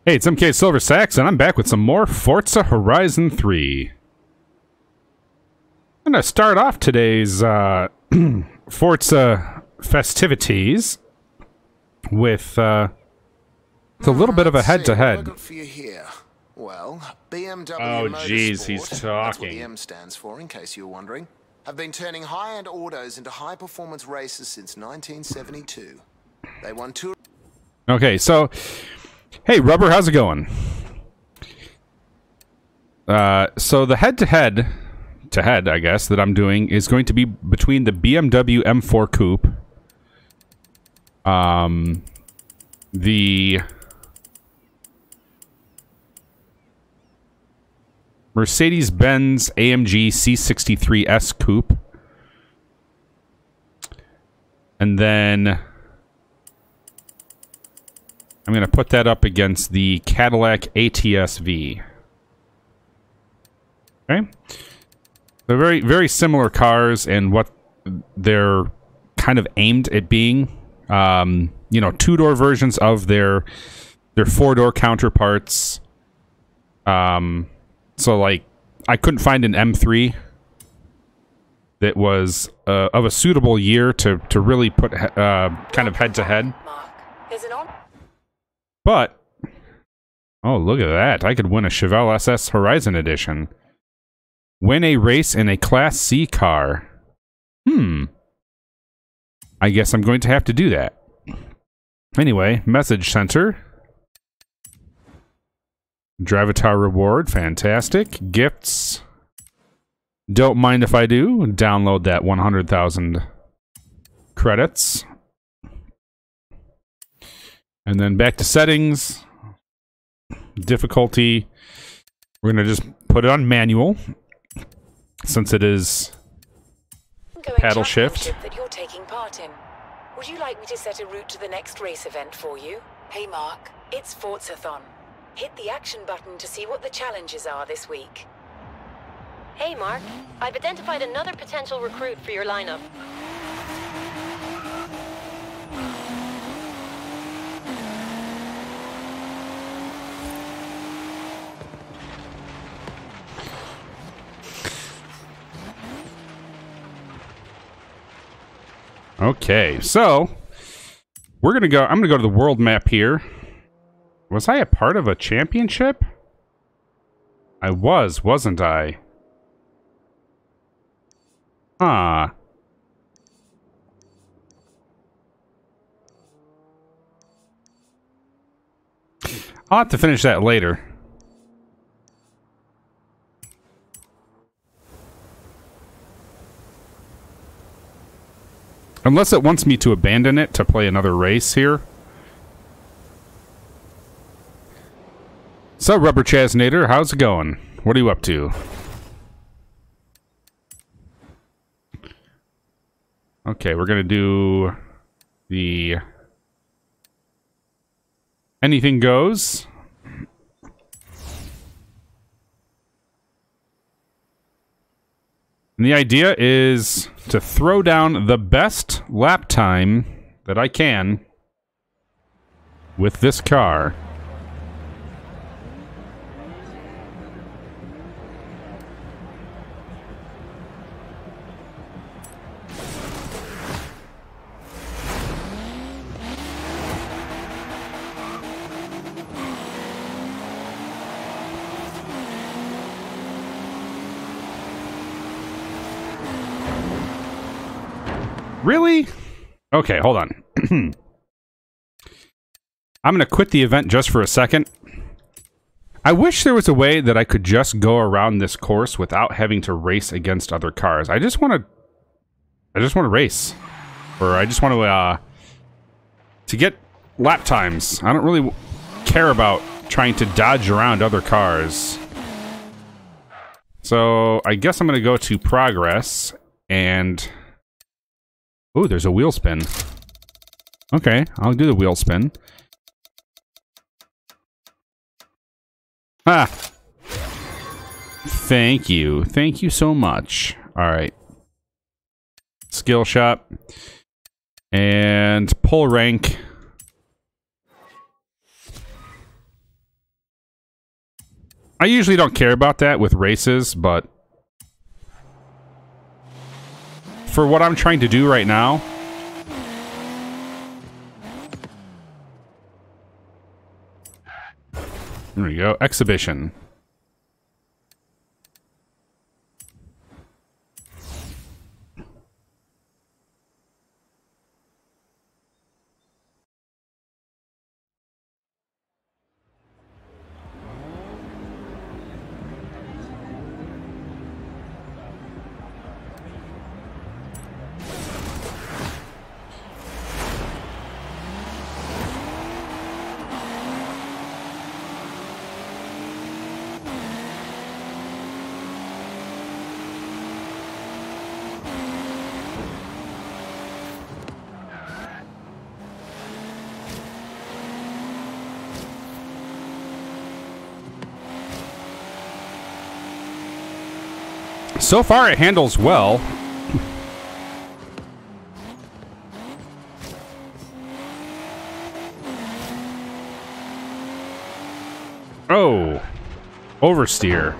Hey, it's MKSilverSax, and I'm back with some more Forza Horizon 3. I'm going to start off today's Forza festivities with a little bit of a head-to-head. Well, BMW Oh, jeez, he's Motorsport, talking. that's what the M stands for, in case you were wondering, have been turning high-end autos into high-performance races since 1972. They won two... Okay, so... Hey, Rubber, how's it going? So the head-to-head, I guess, that I'm doing is going to be between the BMW M4 Coupe, the Mercedes-Benz AMG C63 S Coupe, and then I'm going to put that up against the Cadillac ATS-V. Okay? They're very, very similar cars and what they're kind of aimed at being. You know, two-door versions of their four-door counterparts. So, like, I couldn't find an M3 that was of a suitable year to really put kind of head-to-head. Is it on? But, oh, look at that. I could win a Chevelle SS Horizon Edition. Win a race in a Class C car. I guess I'm going to have to do that. Anyway, message center. Drivatar reward, fantastic. Gifts. Don't mind if I do. Download that 100,000 credits. And then back to settings. Difficulty. We're going to just put it on manual, since it is paddle shift. That you're taking part in. Would you like me to set a route to the next race event for you? Hey Mark, it's Forzathon. Hit the action button to see what the challenges are this week. Hey Mark, I've identified another potential recruit for your lineup. Okay, so we're gonna go. I'm gonna go to the world map here. Was I a part of a championship? I was, wasn't I? Huh. I'll have to finish that later. Unless it wants me to abandon it to play another race here. So, Rubber Chaznator, how's it going? What are you up to? Okay, we're gonna do the anything goes. And the idea is to throw down the best lap time that I can with this car. Really? Okay, hold on. I'm going to quit the event just for a second. I wish there was a way that I could just go around this course without having to race against other cars. I just want to race. Or I just want to get lap times. I don't really care about trying to dodge around other cars. So, I guess I'm going to go to progress and... Ooh, there's a wheel spin. Okay, I'll do the wheel spin. Ah! Thank you. Thank you so much. Alright. Skill shop. And pull rank. I usually don't care about that with races, but for what I'm trying to do right now, there we go, exhibition. So far, it handles well. Oh, oversteer.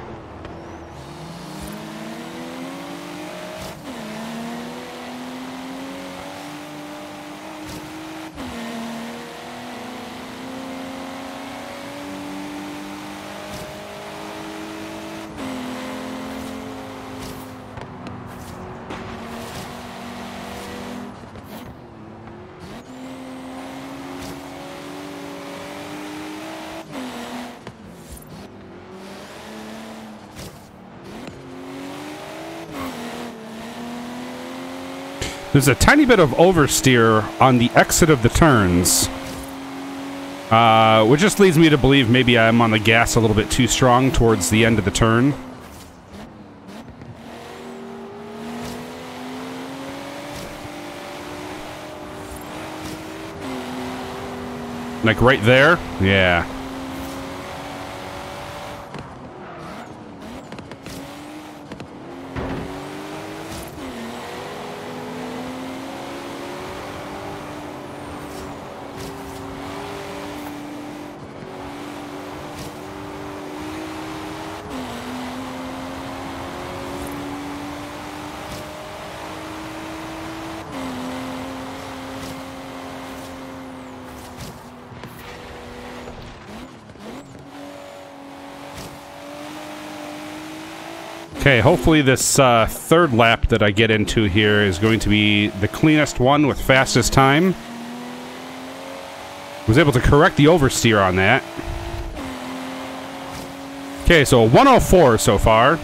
There's a tiny bit of oversteer on the exit of the turns, which just leads me to believe maybe I'm on the gas a little bit too strong towards the end of the turn. Like right there? Yeah. Okay, hopefully this third lap that I get into here is going to be the cleanest one with fastest time. Was able to correct the oversteer on that. Okay, so 104 so far.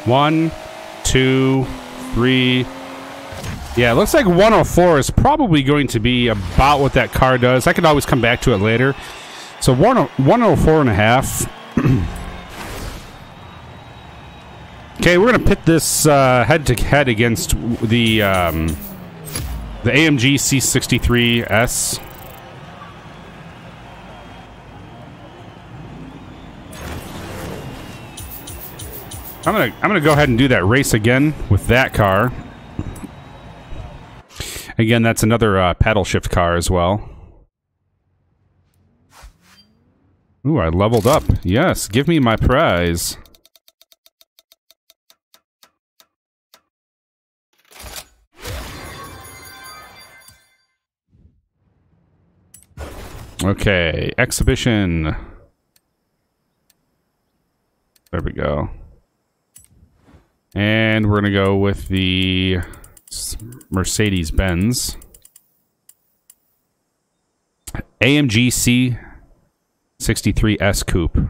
One, two, three. Yeah, it looks like 104 is probably going to be about what that car does. I could always come back to it later. So 104 and a half. Okay, we're going to pit this head-to-head against the AMG C63 S. I'm gonna go ahead and do that race again with that car. Again, that's another paddle shift car as well. Ooh, I leveled up. Yes, give me my prize. Okay, exhibition. There we go. And we're going to go with the Mercedes-Benz AMG C63 S Coupe.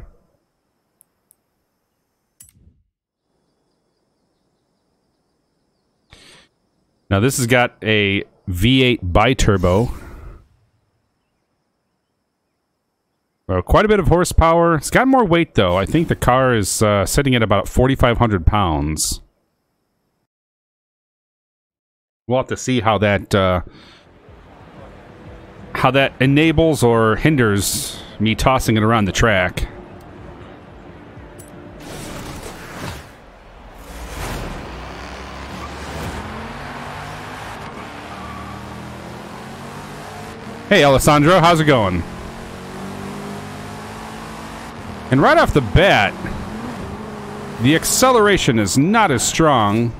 Now this has got a V8 biturbo. Quite a bit of horsepower. It's got more weight though. I think the car is sitting at about 4,500 pounds. We'll have to see how that enables or hinders me tossing it around the track. Hey, Alessandro, how's it going? And right off the bat, the acceleration is not as strong.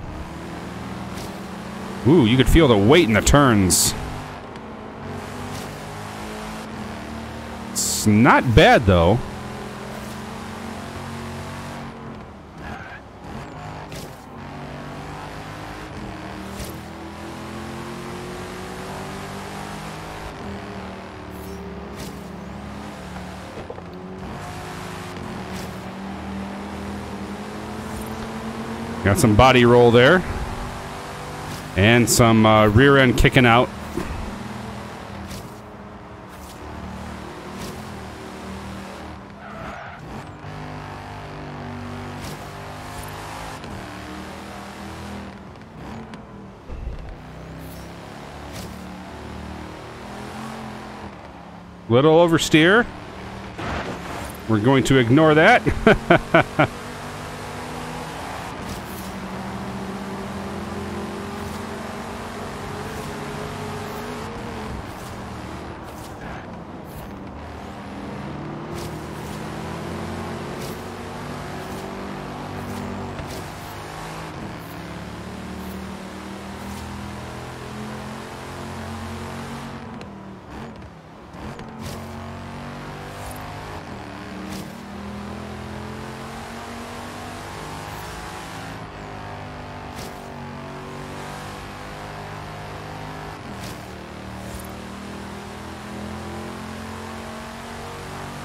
Ooh, you could feel the weight in the turns. It's not bad, though. Got some body roll there. And some rear end kicking out. Little oversteer. We're going to ignore that.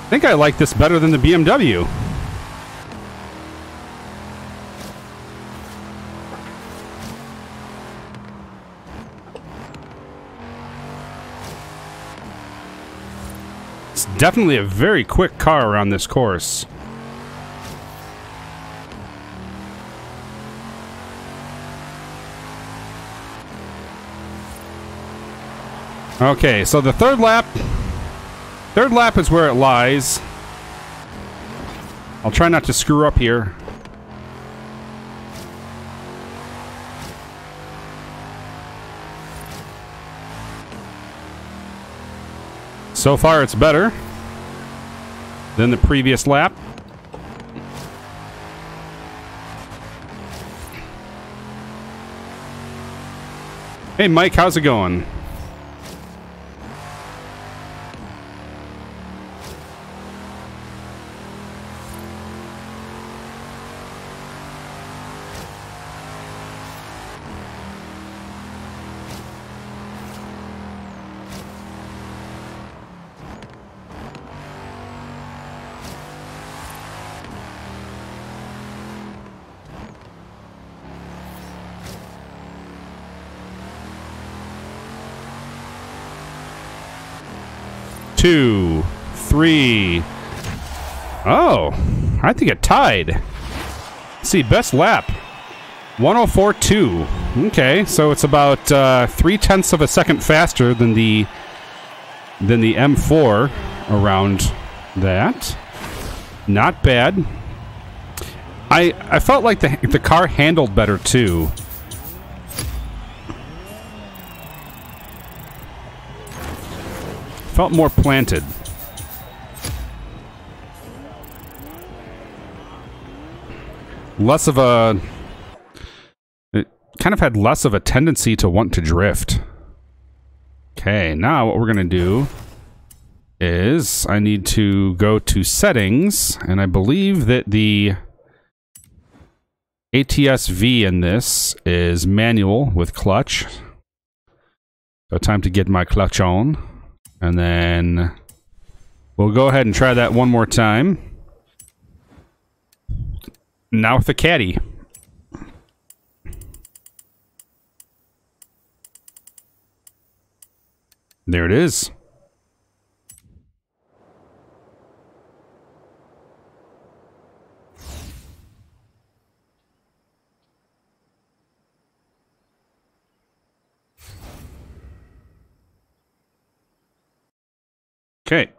I think I like this better than the BMW. It's definitely a very quick car around this course. Okay, so the third lap is where it lies. I'll try not to screw up here. So far, it's better than the previous lap. Hey, Mike, how's it going? Two, three. Oh, I think it tied. Let's see, best lap 104.2. Okay, so it's about 0.3 of a second faster than the M4 around that. Not bad. I felt like the car handled better too. Felt more planted. Less of a... It kind of had less of a tendency to want to drift. Okay, now what we're going to do is I need to go to settings, and I believe that the ATS-V in this is manual with clutch. So time to get my clutch on. And then we'll go ahead and try that one more time. Now with the caddy. There it is. Okay.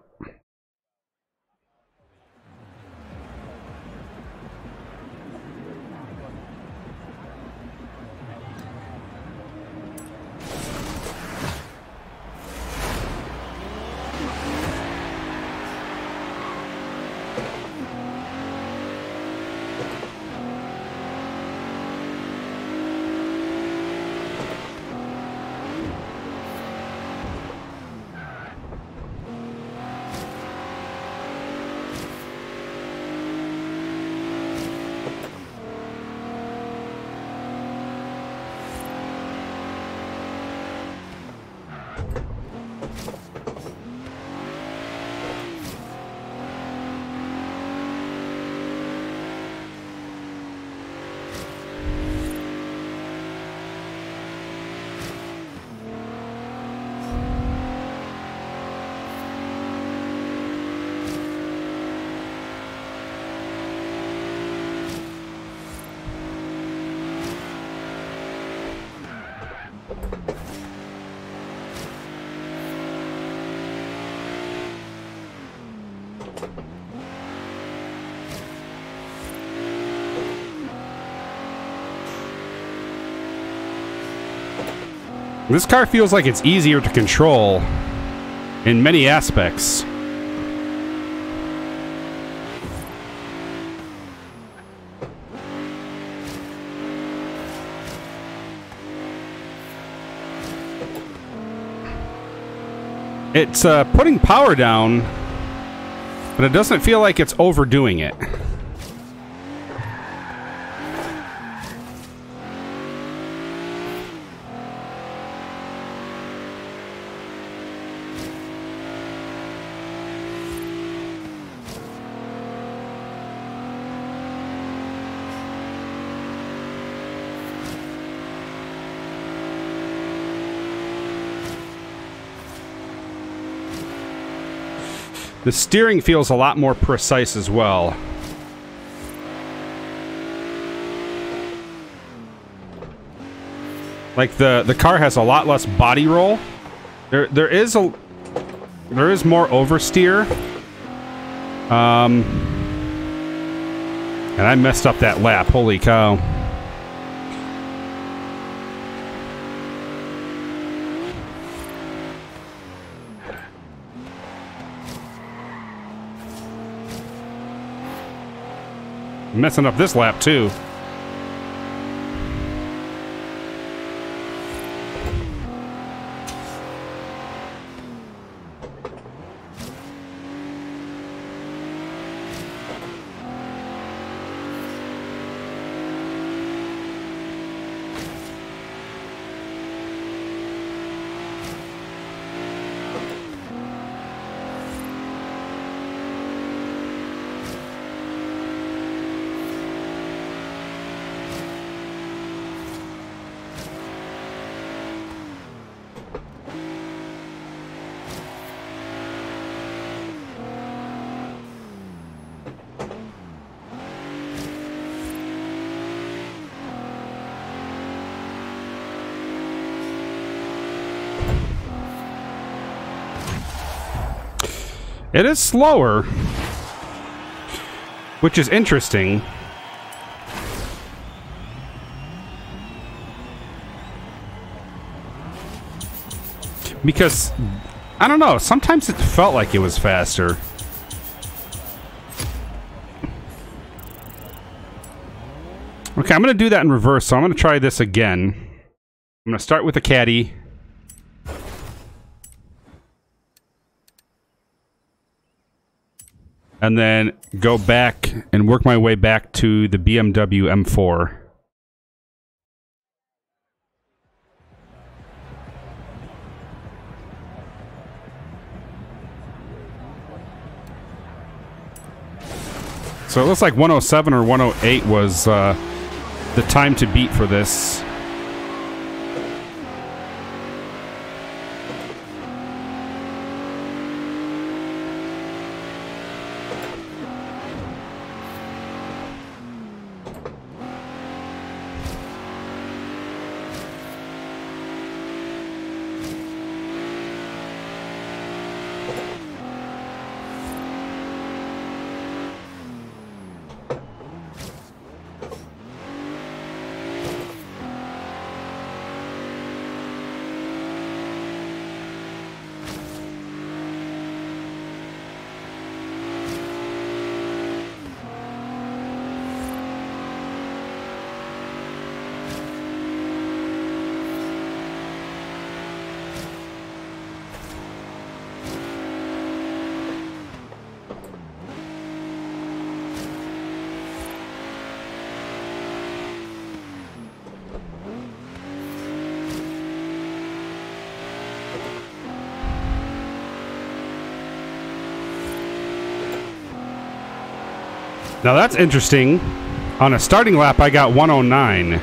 This car feels like it's easier to control in many aspects. It's putting power down, but it doesn't feel like it's overdoing it. The steering feels a lot more precise as well. Like the car has a lot less body roll. There is more oversteer. And I messed up that lap. Holy cow. Messing up this lap too. It is slower, which is interesting. Because, I don't know, sometimes it felt like it was faster. Okay, I'm going to do that in reverse, so I'm going to try this again. I'm going to start with the caddy. And then go back and work my way back to the BMW M4. So it looks like 107 or 108 was the time to beat for this. Now that's interesting. On a starting lap, I got 109.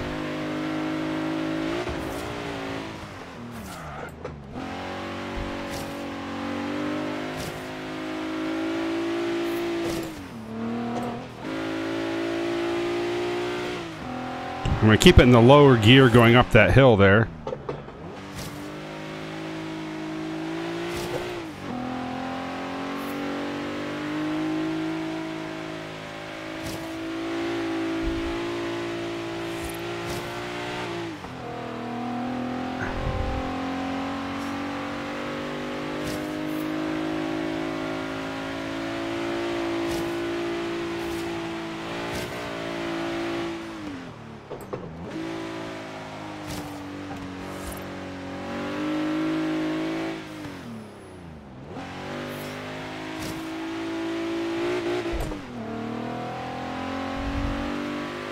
I'm going to keep it in the lower gear going up that hill there.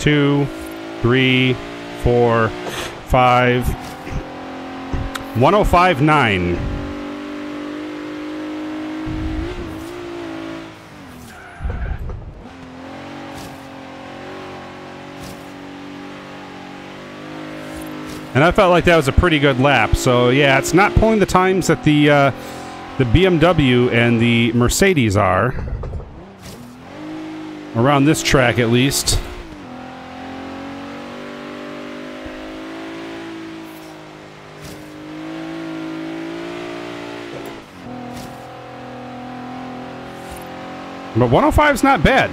Two, 3, 4, 5, 105.9. And I felt like that was a pretty good lap. So yeah, it's not pulling the times that the BMW and the Mercedes are. Around this track at least. But 105 is not bad.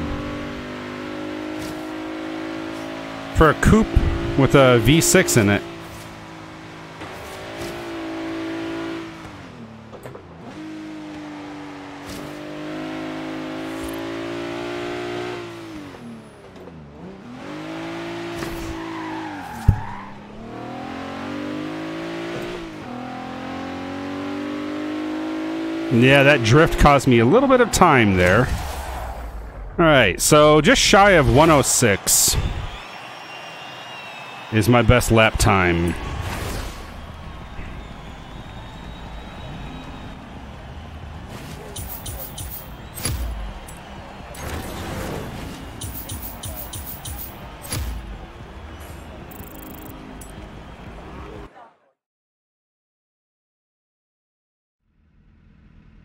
For a coupe with a V6 in it. Yeah, that drift caused me a little bit of time there. Alright, so just shy of 106 is my best lap time.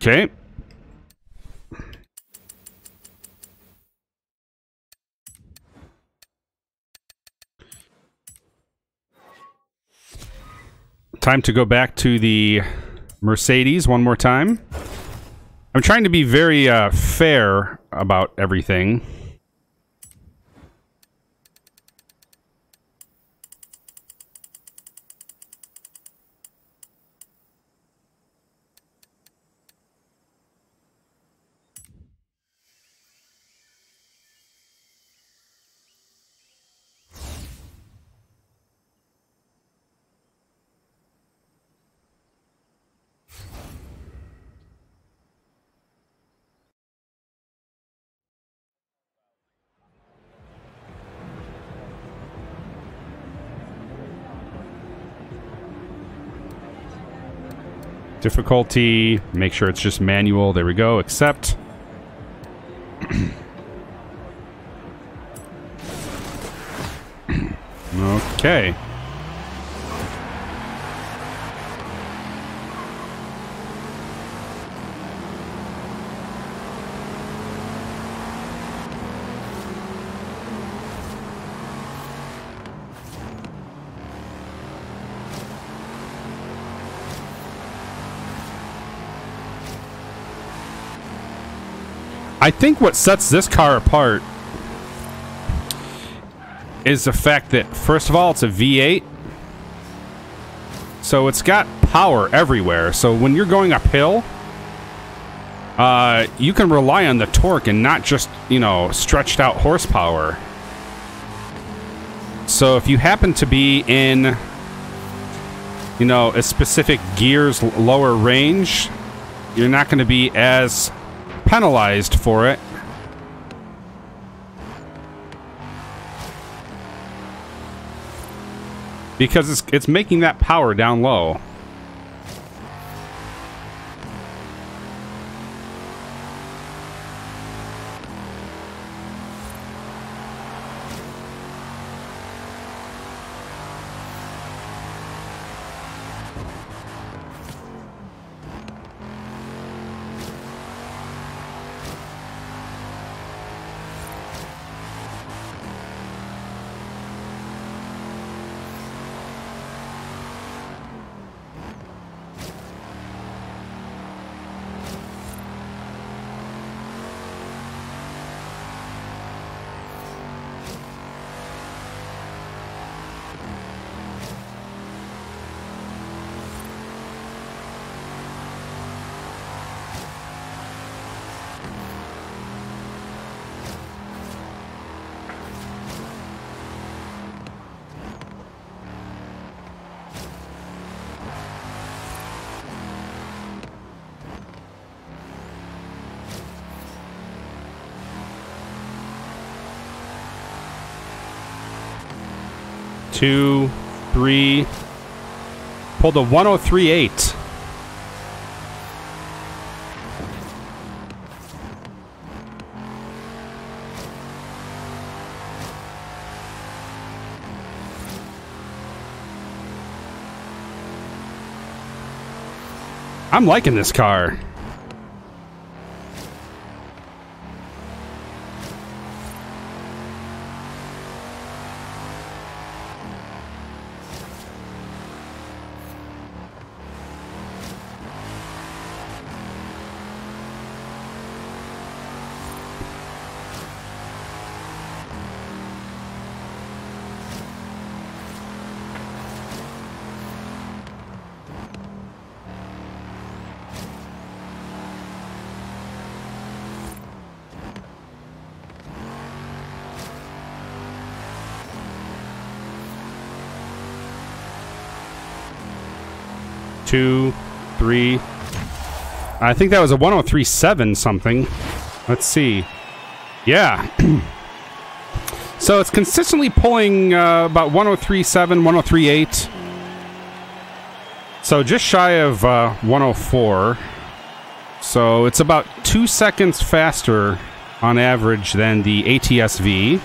Okay. Time to go back to the Mercedes one more time. I'm trying to be very fair about everything. Difficulty, make sure it's just manual. There we go. Accept. Okay. I think what sets this car apart is the fact that, first of all, it's a V8. So it's got power everywhere. So when you're going uphill, you can rely on the torque and not just, you know, stretched out horsepower. So if you happen to be in, you know, a specific gear's lower range, you're not going to be as penalized for it. Because it's making that power down low. Two, three. Pulled a 103.8. I'm liking this car. Two, three. I think that was a 103.7 something. Let's see. Yeah. So it's consistently pulling about 103.7, 103.8. So just shy of 104. So it's about 2 seconds faster on average than the ATS-V.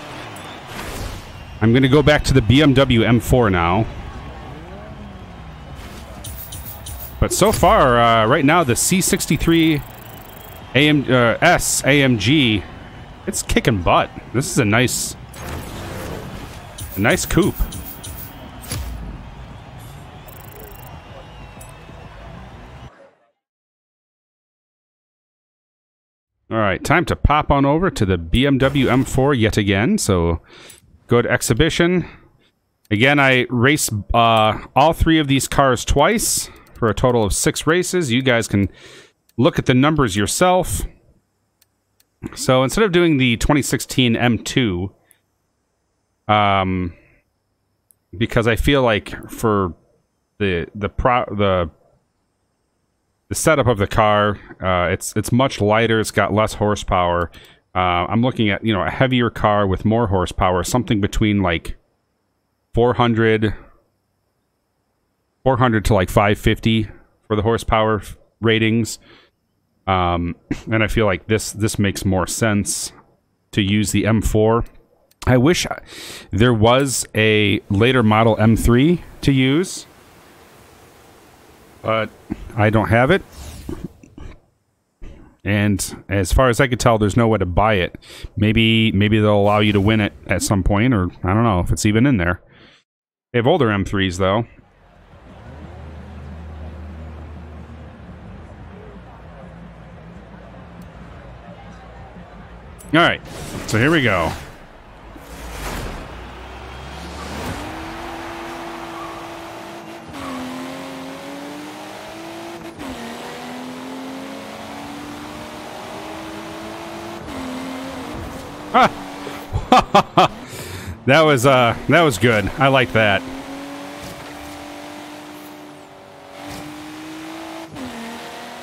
I'm going to go back to the BMW M4 now. But so far, right now, the C63 AMG, it's kicking butt. This is a nice coupe. All right, time to pop on over to the BMW M4 yet again. So go to exhibition. Again, I raced all three of these cars twice for a total of 6 races. You guys can look at the numbers yourself. So instead of doing the 2016 M2, because I feel like for the setup of the car, it's much lighter. It's got less horsepower. I'm looking at, you know, a heavier car with more horsepower, something between like 400 to like 550 for the horsepower ratings. And I feel like this makes more sense to use the M4. I wish there was a later model M3 to use, but I don't have it. And as far as I could tell, there's no way to buy it. Maybe they'll allow you to win it at some point, or I don't know if it's even in there. They have older M3s, though. Alright, so here we go. That was good. I like that.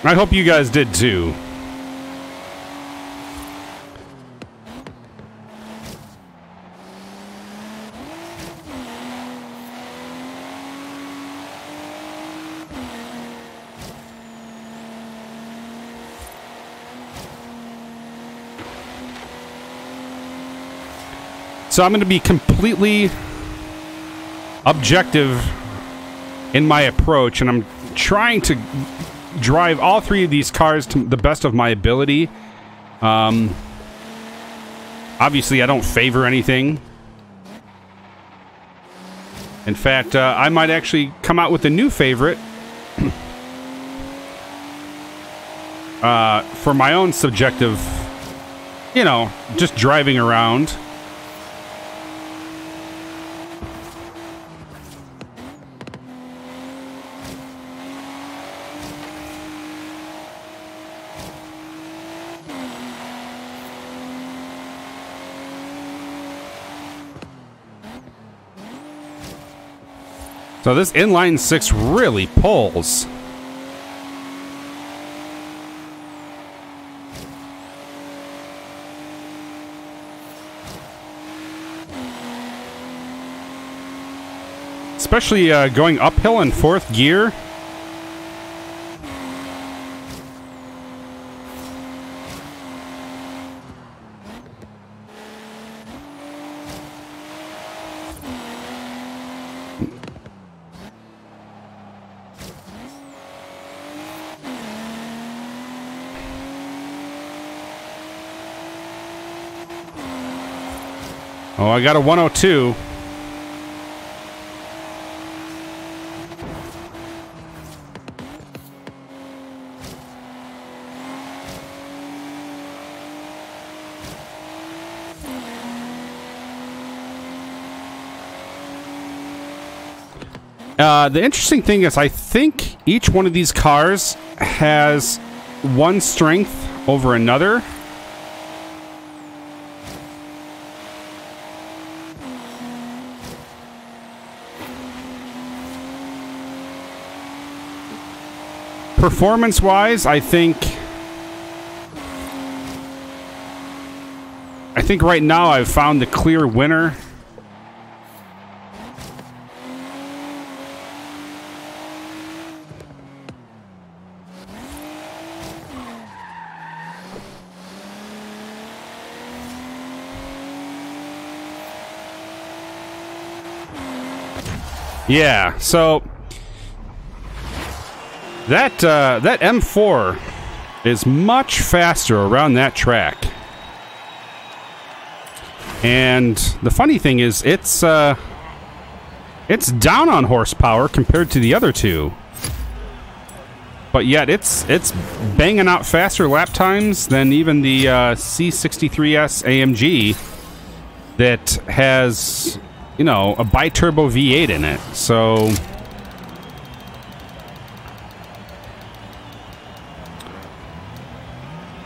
I hope you guys did too. So I'm going to be completely objective in my approach, and I'm trying to drive all three of these cars to the best of my ability. Obviously, I don't favor anything. In fact, I might actually come out with a new favorite for my own subjective, you know, just driving around. So this inline six really pulls. Especially going uphill in fourth gear. Oh, I got a 102. The interesting thing is I think each one of these cars has one strength over another. Performance-wise, I think right now I've found the clear winner. Yeah, so that M4 is much faster around that track. And the funny thing is it's down on horsepower compared to the other two. But yet it's banging out faster lap times than even the C63 AMG that has, you know, a bi-turbo V8 in it. So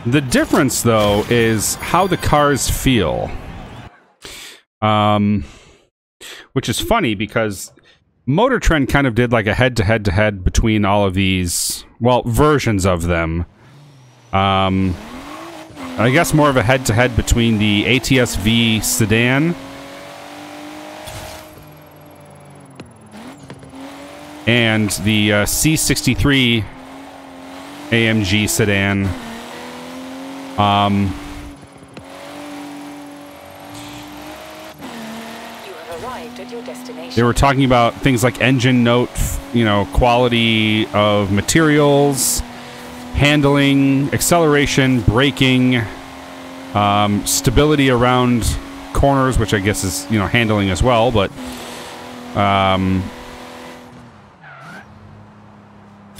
the difference, though, is how the cars feel. Which is funny because Motor Trend kind of did like a head-to-head between all of these, well, versions of them. I guess more of a head-to-head between the ATS-V sedan and the C63 AMG sedan. arrived at your destination. They were talking about things like engine note, you know, quality of materials, handling, acceleration, braking, stability around corners, which I guess is, you know, handling as well, but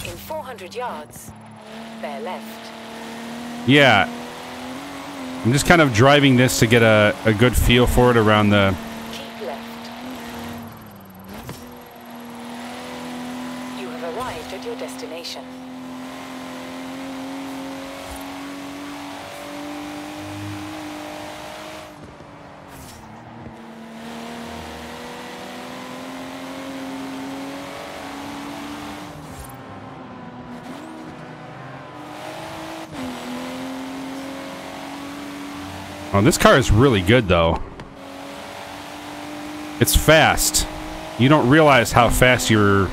In 400 yards, bear left. yeah. I'm just kind of driving this to get a good feel for it around the... Keep left. You have arrived at your destination. Oh, this car is really good, though. It's fast. You don't realize how fast you're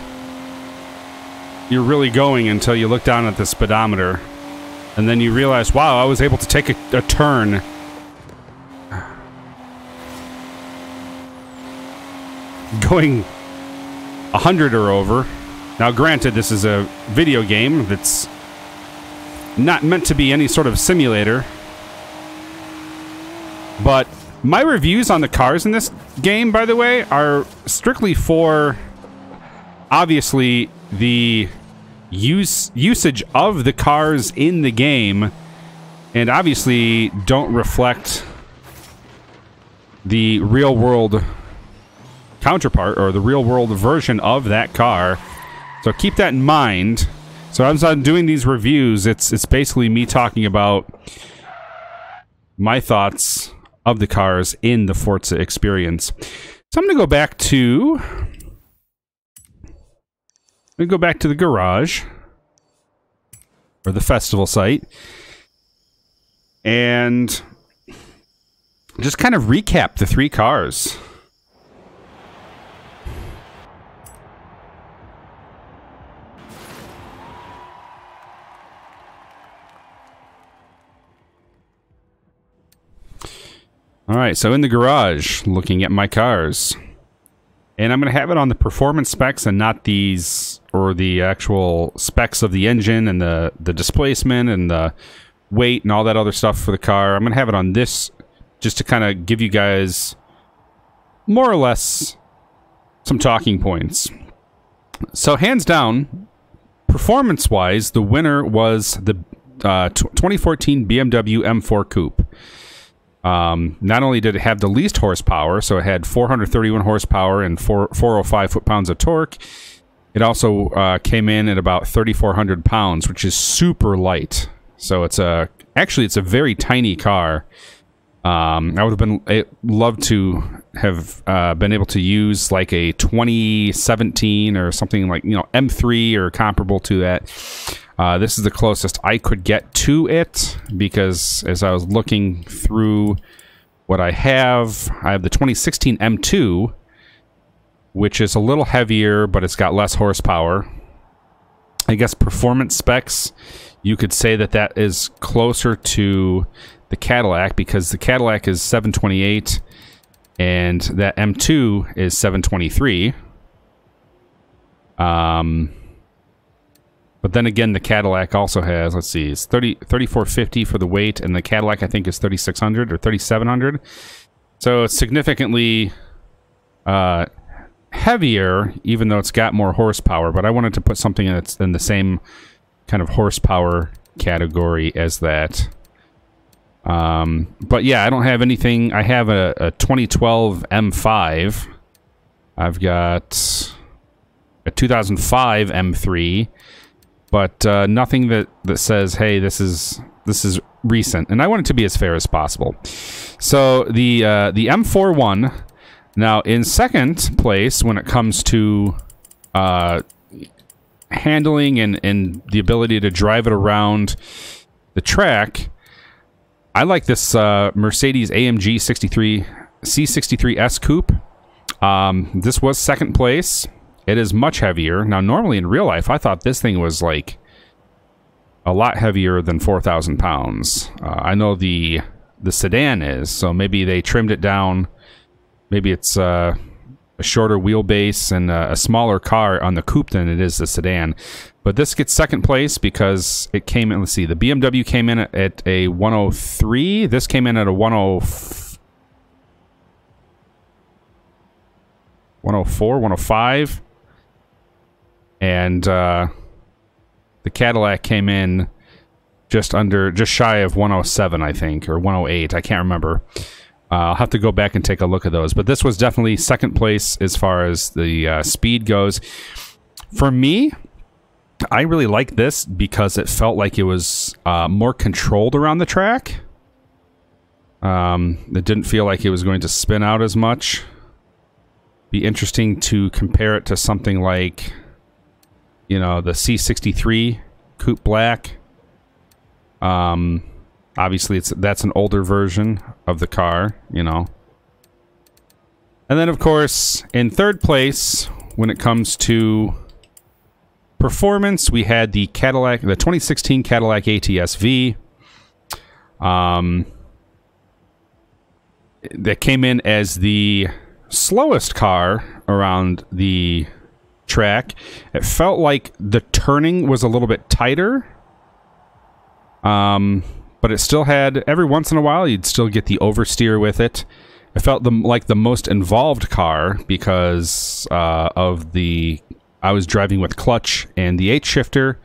really going until you look down at the speedometer. And then you realize, wow, I was able to take a turn. Going 100 or over. Now, granted, this is a video game that's not meant to be any sort of simulator. But my reviews on the cars in this game, by the way, are strictly for, obviously, the usage of the cars in the game, and obviously don't reflect the real-world counterpart, or the real-world version of that car. So keep that in mind. So as I'm doing these reviews, it's basically me talking about my thoughts of the cars in the Forza experience. So I'm going to go back to... the garage. Or the festival site. And just kind of recap the three cars. Alright, so in the garage, looking at my cars. And I'm going to have it on the performance specs and not these, or the actual specs of the engine and the displacement and the weight and all that other stuff for the car. I'm going to have it on this just to kind of give you guys more or less some talking points. So hands down, performance-wise, the winner was the 2014 BMW M4 Coupe. Not only did it have the least horsepower, so it had 431 horsepower and 405 foot-pounds of torque, it also came in at about 3,400 pounds, which is super light. So it's actually it's a very tiny car. I would have loved to have been able to use like a 2017 or something like, you know, M3 or comparable to that. This is the closest I could get to it, because as I was looking through what I have the 2016 M2, which is a little heavier, but it's got less horsepower. I guess performance specs, you could say that that is closer to the Cadillac, because the Cadillac is 728 and that M2 is 723. But then again, the Cadillac also has, let's see, it's 3,450 for the weight, and the Cadillac, I think, is 3,600 or 3,700. So it's significantly heavier, even though it's got more horsepower. But I wanted to put something that's in the same kind of horsepower category as that. But yeah, I don't have anything. I have a 2012 M5. I've got a 2005 M3. But nothing that says, hey, this is recent, and I want it to be as fair as possible. So the M4 won. Now in second place when it comes to handling and the ability to drive it around the track, I like this Mercedes AMG C63 S Coupe. This was second place. It is much heavier. Now, normally in real life, I thought this thing was like a lot heavier than 4,000 pounds. I know the sedan is, so maybe they trimmed it down. Maybe it's a shorter wheelbase and a smaller car on the coupe than it is the sedan. But this gets second place because it came in, let's see, the BMW came in at a 103. This came in at a 104, 105. And the Cadillac came in just shy of 107, I think, or 108. I can't remember. I'll have to go back and take a look at those. But this was definitely second place as far as the speed goes. For me, I really like this because it felt like it was more controlled around the track. It didn't feel like it was going to spin out as much. Be interesting to compare it to something like, you know, the C63 Coupe Black. Obviously, that's an older version of the car, you know. And then, of course, in third place, when it comes to performance, we had the 2016 Cadillac ATS-V. That came in as the slowest car around the track. It felt like the turning was a little bit tighter. But it still had, every once in a while, you'd still get the oversteer with it. It felt like the most involved car because I was driving with clutch and the 8-shifter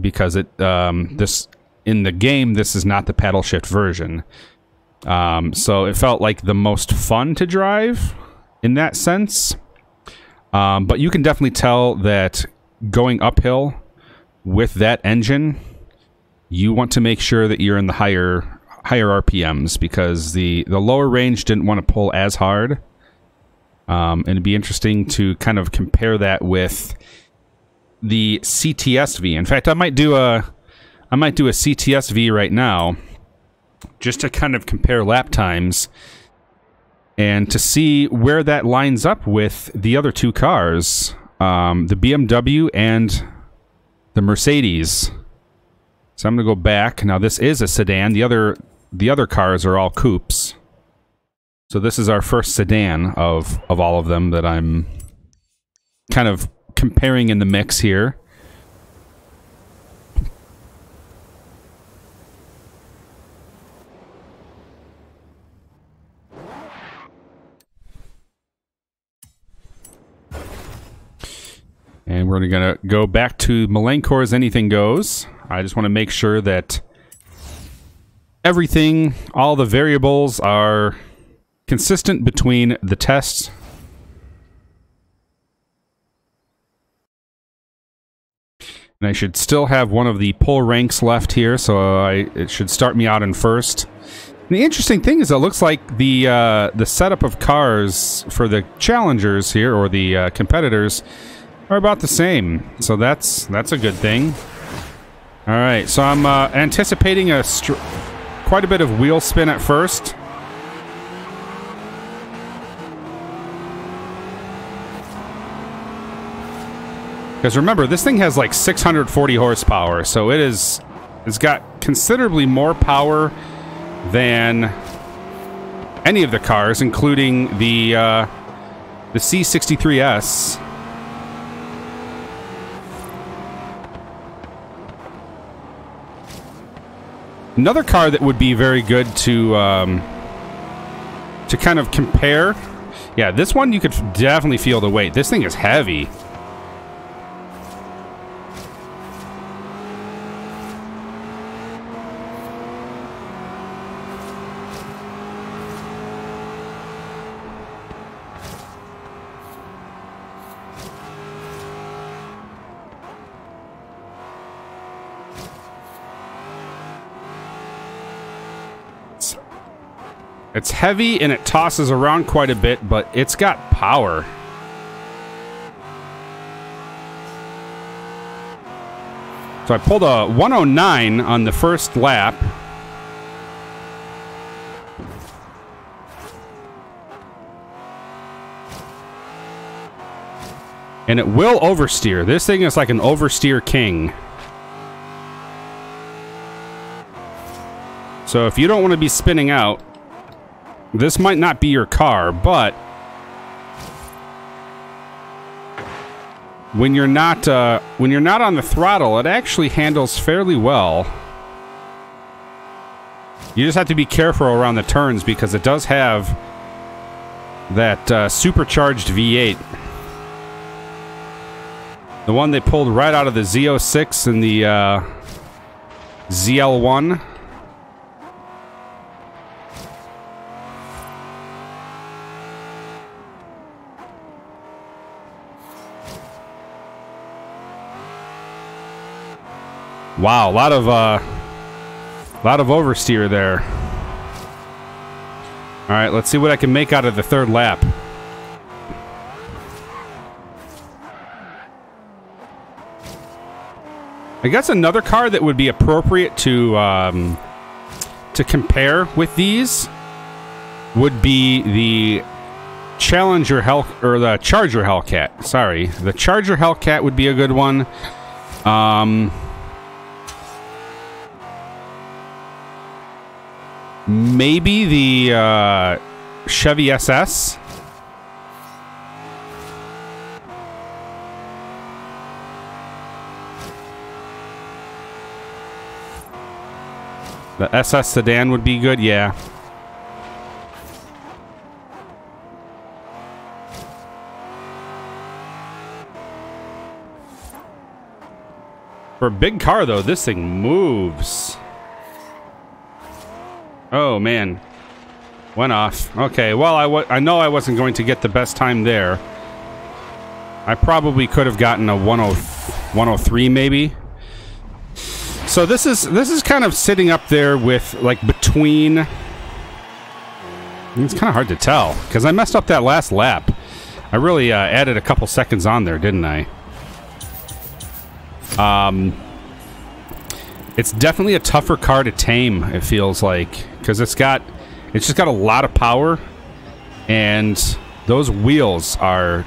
because this in the game, this is not the paddle shift version. So it felt like the most fun to drive in that sense. But you can definitely tell that going uphill with that engine, you want to make sure that you're in the higher RPMs because the lower range didn't want to pull as hard. And it'd be interesting to kind of compare that with the CTS-V. In fact, I might do a CTS-V right now just to kind of compare lap times and to see where that lines up with the other two cars, the BMW and the Mercedes. So I'm going to go back. Now this is a sedan. The other cars are all coupes. So this is our first sedan of all of them that I'm kind of comparing in the mix here. And we're going to go back to Malencor's Anything Goes. I just want to make sure that everything, all the variables are consistent between the tests. And I should still have one of the pull ranks left here, so it should start me out in first. And the interesting thing is it looks like the setup of cars for the challengers here, or the competitors, are about the same. So that's a good thing. All right, so I'm anticipating quite a bit of wheel spin at first. Because remember, this thing has like 640 horsepower, so it's got considerably more power than any of the cars, including the C63S. Another car that would be very good to kind of compare. Yeah, this one you could definitely feel the weight. This thing is heavy. It's heavy and it tosses around quite a bit, but it's got power. So I pulled a 109 on the first lap. And it will oversteer. This thing is like an oversteer king. So if you don't want to be spinning out, this might not be your car, but when you're not on the throttle, it actually handles fairly well. You just have to be careful around the turns because it does have that supercharged V8. The one they pulled right out of the Z06 and the ZL1. Wow, a lot of oversteer there. All right, let's see what I can make out of the third lap. I guess another car that would be appropriate to compare with these would be the Challenger or the Charger Hellcat. Sorry, the Charger Hellcat would be a good one. Maybe the Chevy SS. The SS sedan would be good, yeah. For a big car, though, this thing moves. Oh, man. Went off. Okay, well, I know I wasn't going to get the best time there. I probably could have gotten a 103, maybe. So this is kind of sitting up there with, like, between... It's kind of hard to tell, because I messed up that last lap. I really added a couple seconds on there, didn't I? It's definitely a tougher car to tame, it feels like, because it's just got a lot of power, and those wheels are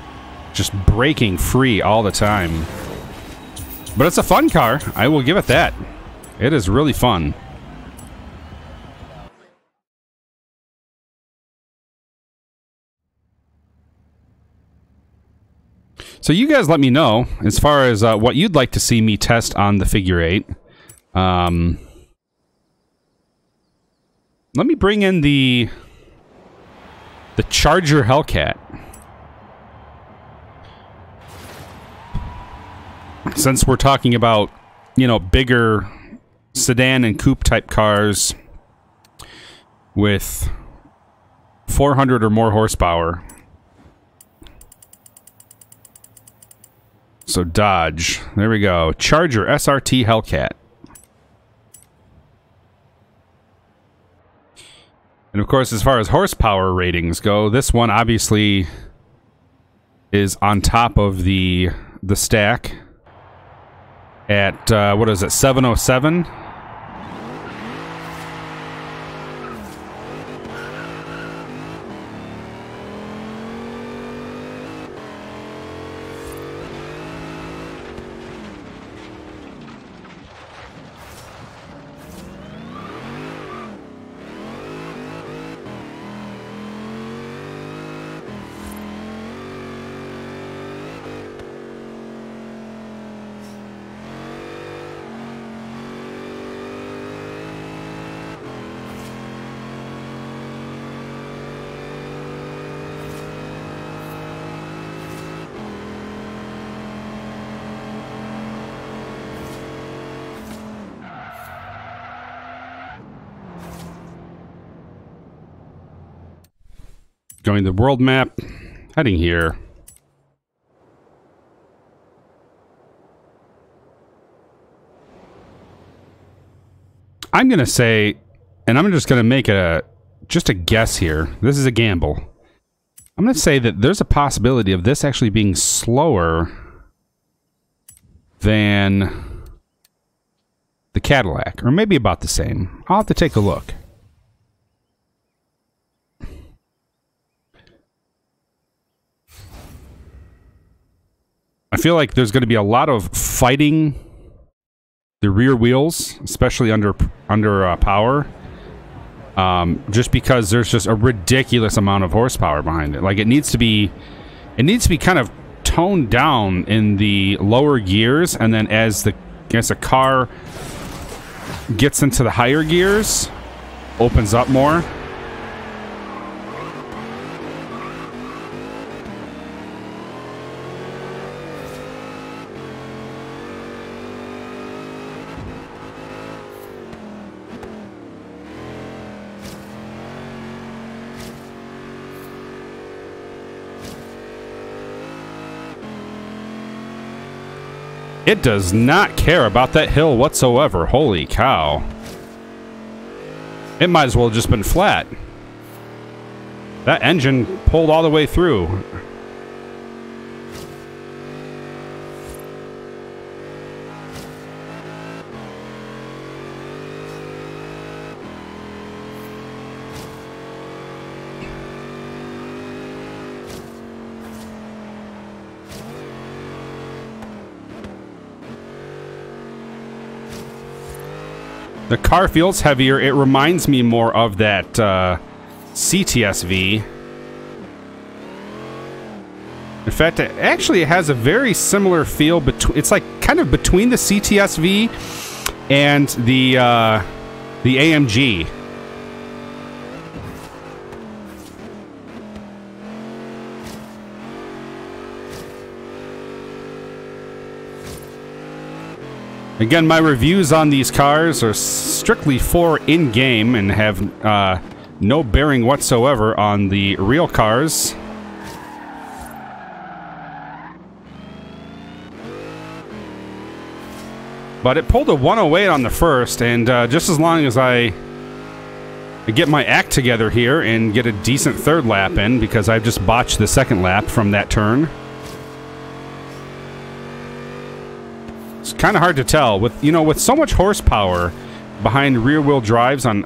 just breaking free all the time. But it's a fun car, I will give it that. It is really fun. So you guys let me know as far as what you'd like to see me test on the Figure 8. Let me bring in the Charger Hellcat. Since we're talking about, you know, bigger sedan and coupe type cars with 400 or more horsepower. So Dodge. There we go. Charger SRT Hellcat. And of course, as far as horsepower ratings go, this one obviously is on top of the stack at, what is it, 707? Going to the world map, heading here. I'm going to say, and I'm just going to make just a guess here. This is a gamble. I'm going to say that there's a possibility of this actually being slower than the Cadillac, or maybe about the same. I'll have to take a look. I feel like there's going to be a lot of fighting the rear wheels, especially under power, just because there's just a ridiculous amount of horsepower behind it. Like it needs to be kind of toned down in the lower gears, and then as the car gets into the higher gears, opens up more. It does not care about that hill whatsoever. Holy cow. It might as well have just been flat. That engine pulled all the way through. The car feels heavier. It reminds me more of that CTSV. In fact, it has a very similar feel. It's like kind of between the CTSV and the AMG. Again, my reviews on these cars are strictly for in-game and have no bearing whatsoever on the real cars. But it pulled a 108 on the first, and just as long as I get my act together here and get a decent third lap in, because I've just botched the second lap from that turn. It's kind of hard to tell with so much horsepower behind rear-wheel drives on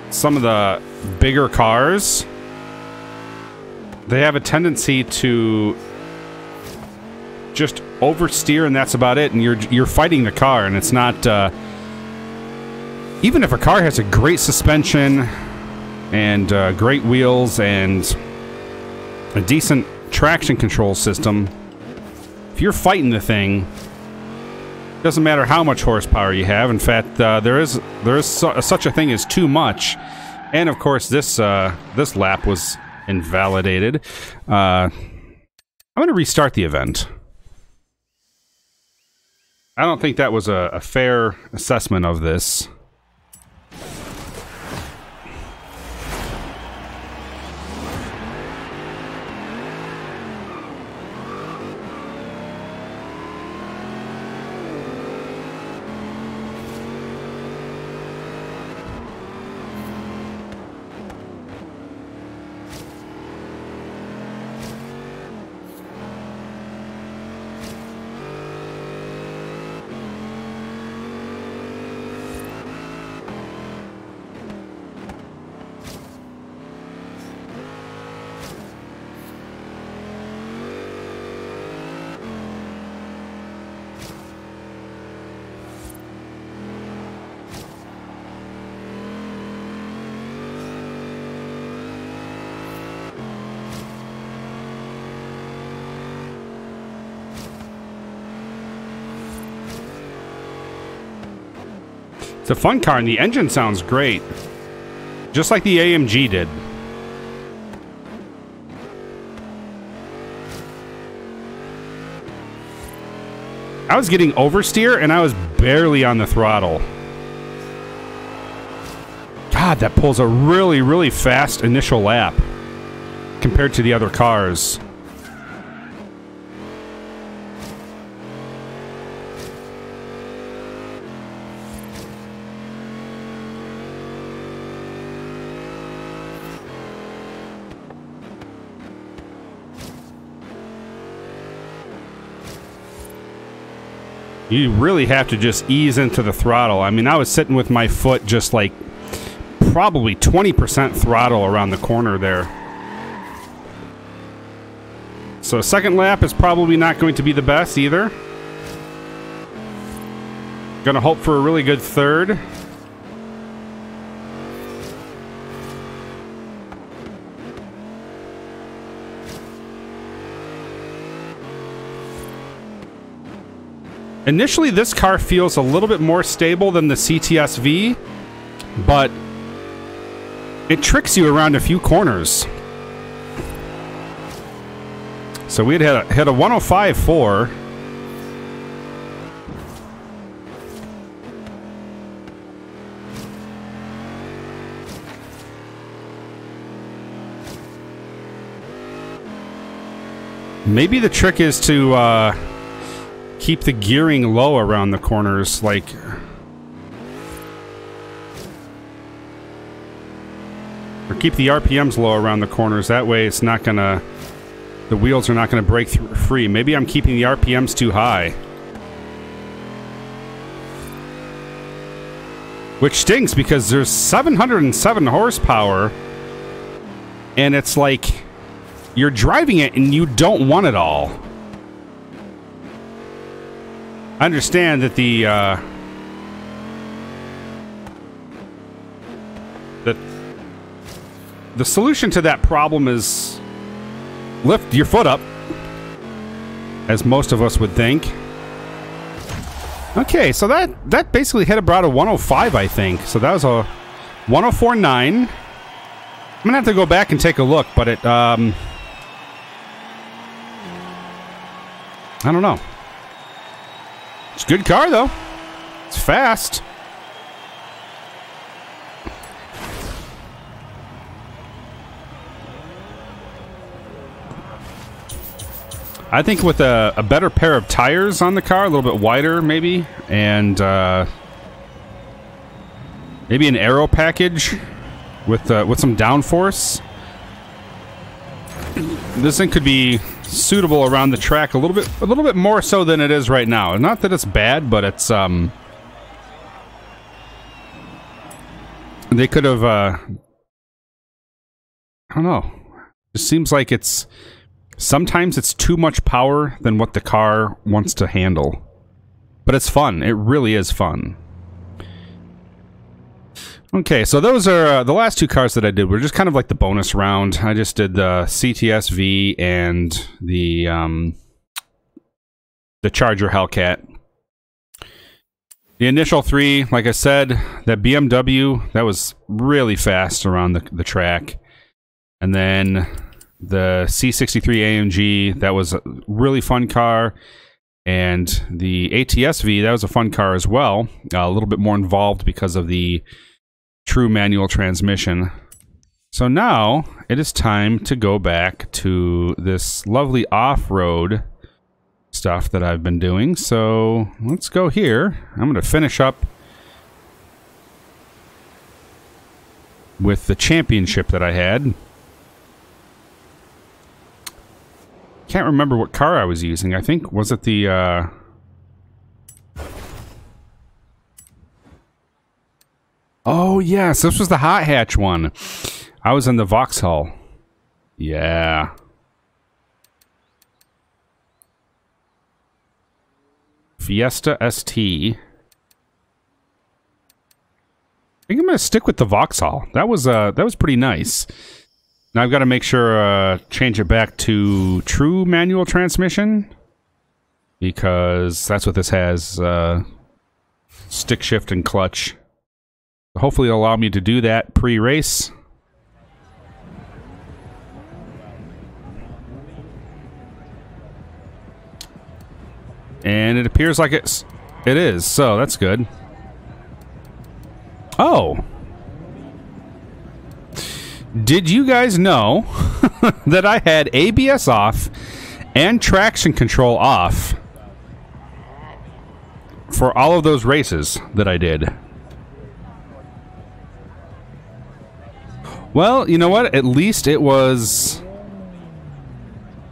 some of the bigger cars. They have a tendency to just oversteer, and that's about it. And you're fighting the car, and it's not. Even if a car has a great suspension and great wheels and a decent traction control system. If you're fighting the thing, it doesn't matter how much horsepower you have. In fact, there is such a thing as too much. And of course, this lap was invalidated. I'm going to restart the event. I don't think that was a fair assessment of this. It's a fun car, and the engine sounds great. Just like the AMG did. I was getting oversteer, and I was barely on the throttle. God, that pulls a really, really fast initial lap compared to the other cars. You really have to just ease into the throttle. I mean, I was sitting with my foot just like probably 20% throttle around the corner there. So second lap is probably not going to be the best either. Gonna hope for a really good third. Initially, this car feels a little bit more stable than the CTS-V, but it tricks you around a few corners. So we'd hit a 105.4. Maybe the trick is to keep the gearing low around the corners, like... Or keep the RPMs low around the corners. That way it's not gonna... The wheels are not gonna break free. Maybe I'm keeping the RPMs too high. Which stinks, because there's 707 horsepower. And it's like... You're driving it and you don't want it all. I understand that the solution to that problem is lift your foot up, as most of us would think. Okay, so that basically hit about a 105, I think. So that was a 104.9. I'm gonna have to go back and take a look, but it I don't know. It's a good car, though. It's fast. I think with a better pair of tires on the car, a little bit wider, maybe, and maybe an aero package with some downforce, this thing could be suitable around the track a little bit more so than it is right now. Not that it's bad, but it's they could have I don't know. It seems like it's sometimes it's too much power than what the car wants to handle. But it's fun. It really is fun. Okay, so those are the last two cars that I did were just kind of like the bonus round. I just did the CTS-V and the Charger Hellcat. The initial three, like I said, that BMW, that was really fast around the track. And then the C63 AMG, that was a really fun car. And the ATS-V, that was a fun car as well. A little bit more involved because of the true manual transmission. So now it is time to go back to this lovely off-road stuff that I've been doing. So let's go here. I'm going to finish up with the championship that I had. Can't remember what car I was using. I think, was it the oh, yes, this was the hot hatch one. I was in the Vauxhall. Yeah. Fiesta ST. I think I'm going to stick with the Vauxhall. That was pretty nice. Now I've got to make sure change it back to true manual transmission, because that's what this has, stick shift and clutch. Hopefully it'll allow me to do that pre-race. And it appears like it is, so that's good. Oh! Did you guys know that I had ABS off and traction control off for all of those races that I did? Well, you know what? At least it was...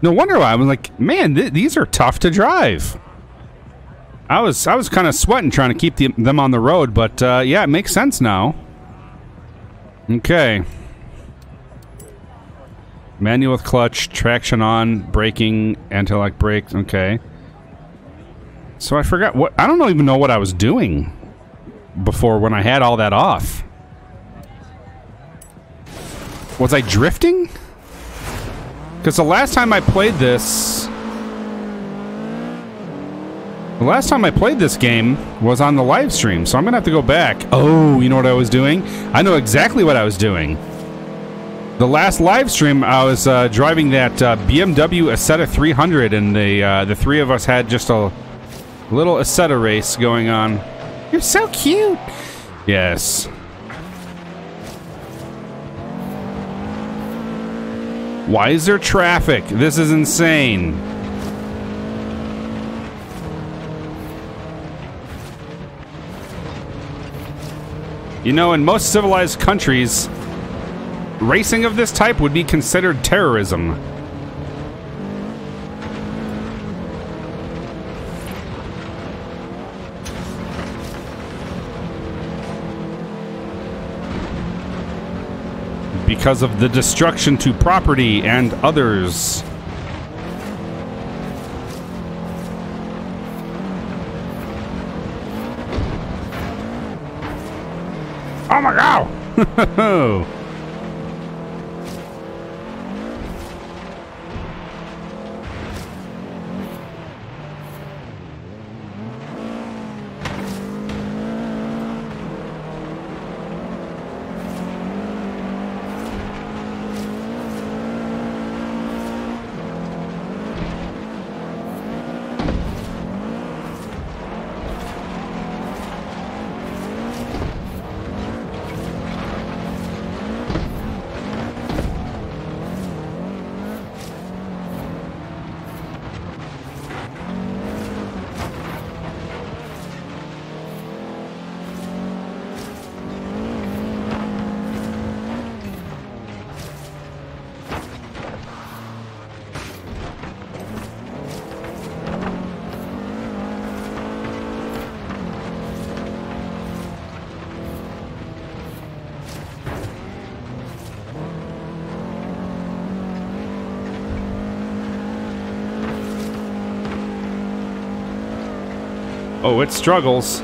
No wonder why. I was like, man, these are tough to drive. I was kind of sweating trying to keep them on the road, but yeah, it makes sense now. Okay. Manual with clutch, traction on, braking, anti-lock brakes. Okay. So I forgot what... I don't even know what I was doing before when I had all that off. Was I drifting? Because the last time I played this... The The last time I played this game was on the live stream, so I'm gonna have to go back. Oh, you know what I was doing? I know exactly what I was doing. The last live stream, I was driving that BMW Isetta 300, and the three of us had just a little Isetta race going on. You're so cute. Yes. Why is there traffic? This is insane. You know, in most civilized countries, racing of this type would be considered terrorism. Because of the destruction to property and others. Oh my God! Oh, it struggles.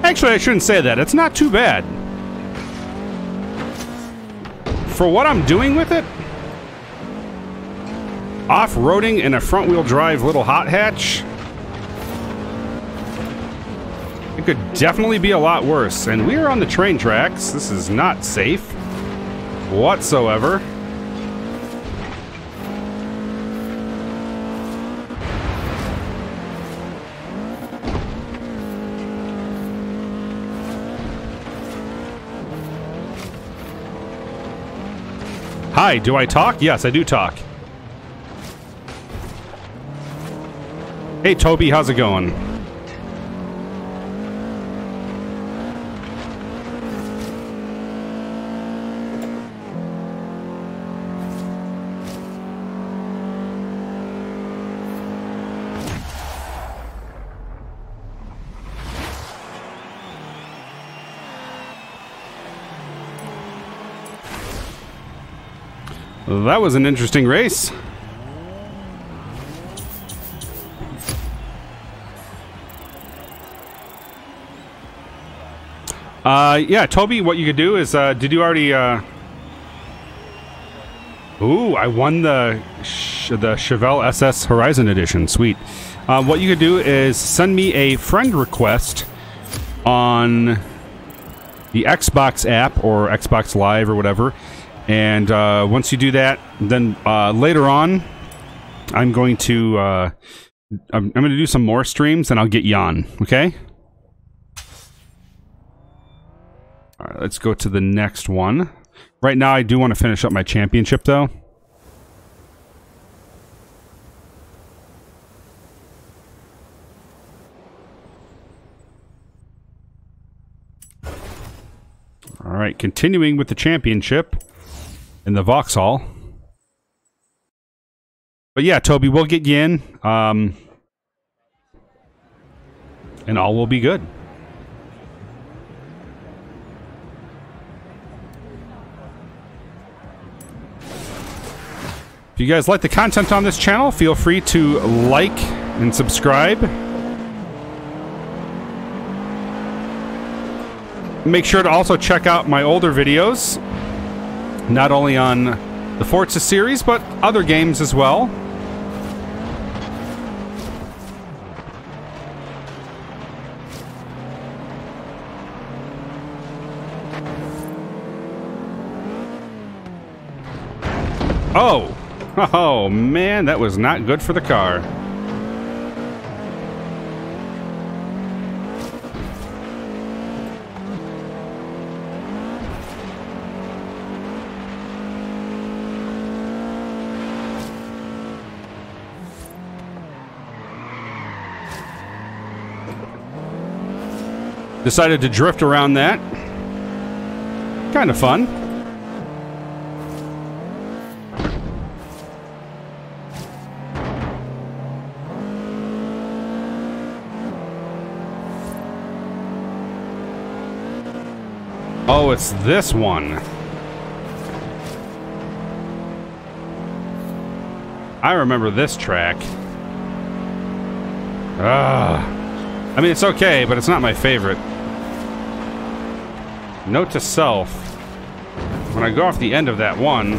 Actually, I shouldn't say that. It's not too bad. For what I'm doing with it, off-roading in a front-wheel drive little hot hatch, it could definitely be a lot worse. And we are on the train tracks. This is not safe whatsoever. Hi, do I talk? Yes, I do talk. Hey, Toby, how's it going? That was an interesting race. Yeah, Toby, what you could do is, did you already, Ooh, I won the Chevelle SS Horizon Edition. Sweet. What you could do is send me a friend request on the Xbox app or Xbox Live or whatever. And once you do that, then later on, I'm going to do some more streams, and I'll get you on. Okay. All right, let's go to the next one. Right now, I do want to finish up my championship, though. All right, continuing with the championship in the Vauxhall. But yeah, Toby, we'll get you in, and all will be good. If you guys like the content on this channel, feel free to like and subscribe. Make sure to also check out my older videos, not only on the Forza series, but other games as well. Oh! Oh, man, that was not good for the car. Decided to drift around that. Kind of fun. Oh, it's this one. I remember this track. I mean, it's okay, but it's not my favorite. Note to self. When I go off the end of that one...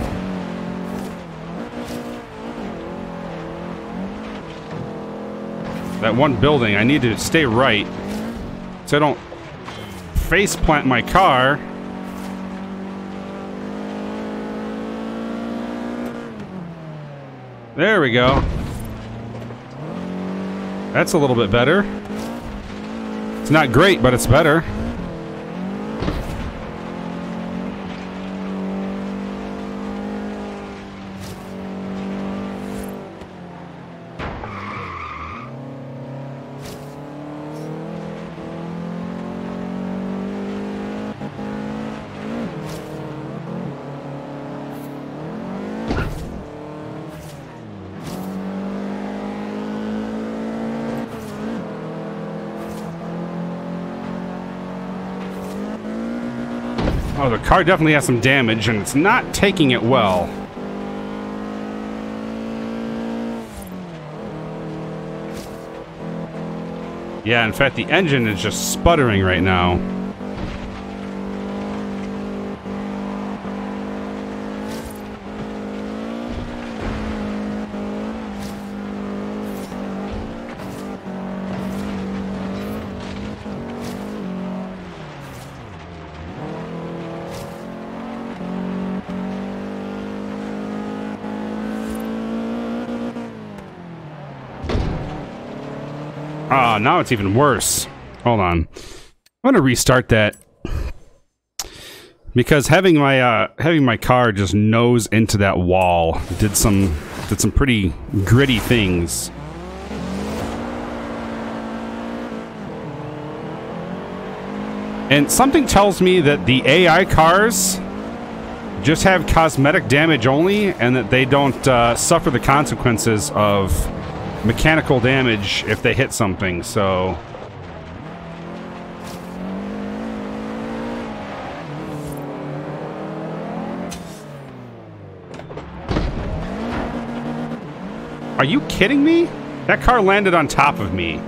that one building, I need to stay right. So I don't face plant my car. There we go. That's a little bit better. It's not great, but it's better. Oh, the car definitely has some damage, and it's not taking it well. Yeah, in fact, the engine is just sputtering right now. Ah, now it's even worse. Hold on. I'm gonna restart that. Because having my car just nose into that wall did some pretty gritty things. And something tells me that the AI cars just have cosmetic damage only, and that they don't suffer the consequences of mechanical damage if they hit something, so... Are you kidding me? That car landed on top of me.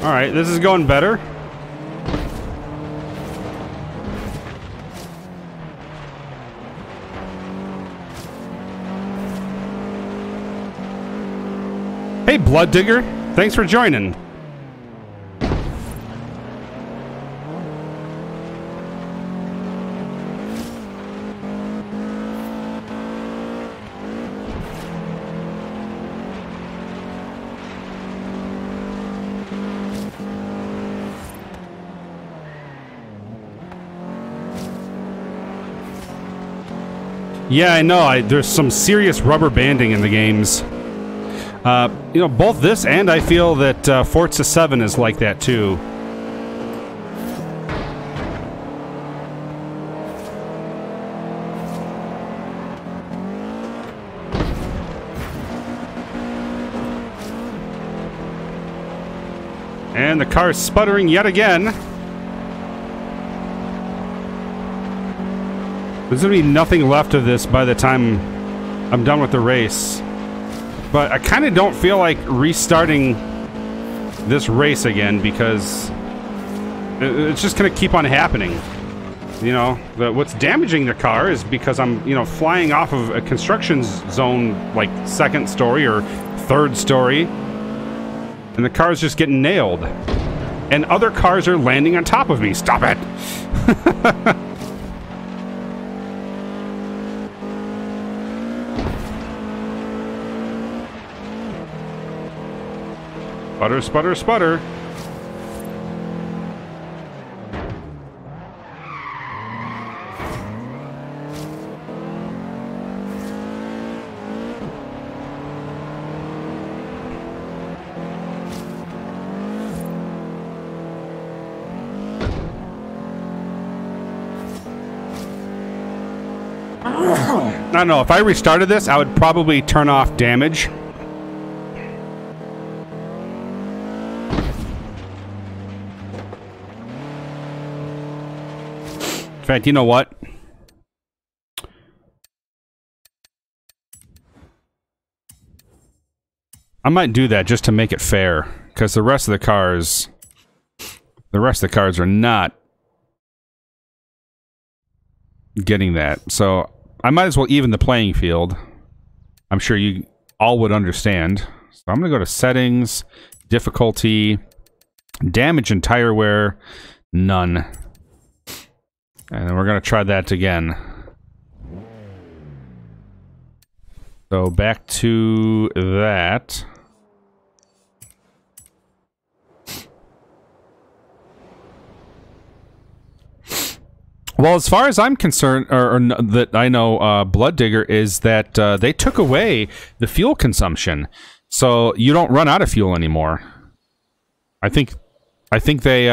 Alright, this is going better. Hey, Blood Digger. Thanks for joining. Yeah, I know. There's some serious rubber banding in the games. You know, both this and I feel that Forza 7 is like that too. And the car is sputtering yet again. There's going to be nothing left of this by the time I'm done with the race. But I kind of don't feel like restarting this race again because it's just going to keep on happening. You know, what's damaging the car is because I'm, you know, flying off of a construction zone, like second story or third story. And the car's just getting nailed. And other cars are landing on top of me. Stop it! Sputter, sputter, sputter. I don't know, if I restarted this, I would probably turn off damage. In fact, you know what? I might do that just to make it fair, because the rest of the cars are not getting that. So I might as well even the playing field. I'm sure you all would understand. So I'm going to go to settings, difficulty, damage and tire wear, none. And then we're going to try that again. So back to that. Well, as far as I'm concerned, or that I know, Blood Digger is that they took away the fuel consumption, so you don't run out of fuel anymore. I think they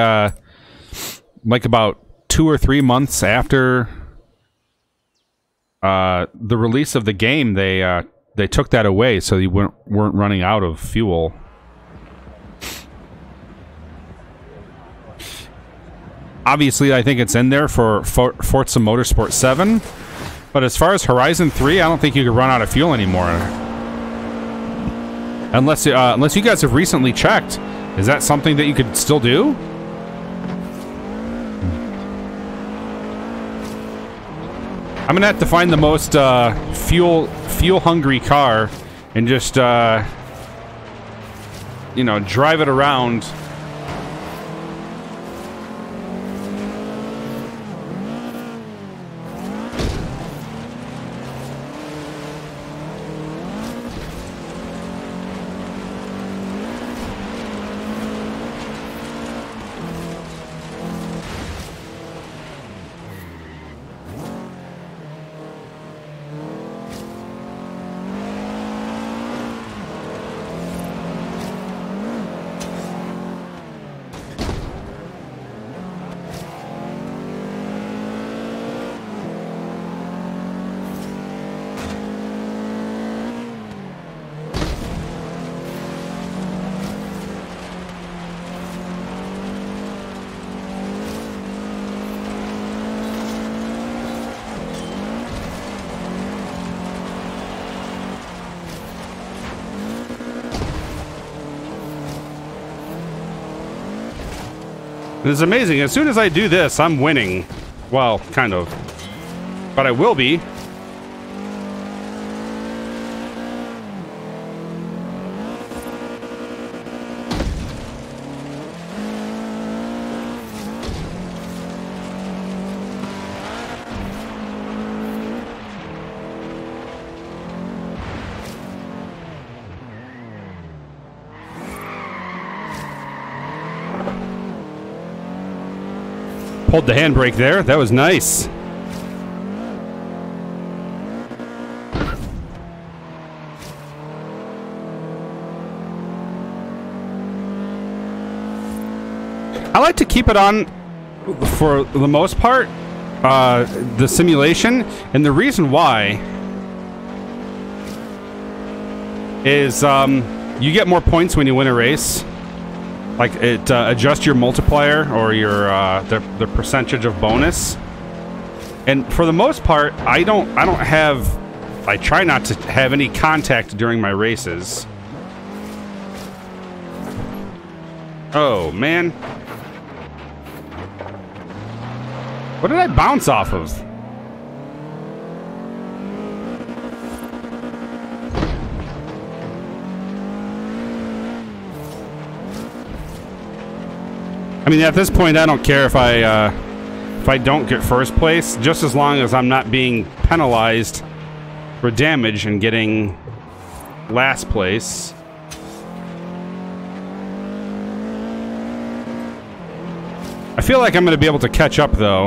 like about 2 or 3 months after the release of the game, they took that away, so you weren't running out of fuel. Obviously, I think it's in there for Forza Motorsport 7, but as far as Horizon 3, I don't think you can run out of fuel anymore. Unless you guys have recently checked. Is that something that you could still do? I'm gonna have to find the most fuel-hungry car and just, you know, drive it around. It's amazing. As soon as I do this, I'm winning. Well, kind of. But I will be. Pulled the handbrake there. That was nice. I like to keep it on for the most part, the simulation, and the reason why is you get more points when you win a race. Like it adjusts your multiplier or your the percentage of bonus. And for the most part, I try not to have any contact during my races. Oh man. What did I bounce off of? I mean, at this point, I don't care if I don't get first place, just as long as I'm not being penalized for damage and getting last place. I feel like I'm going to be able to catch up, though.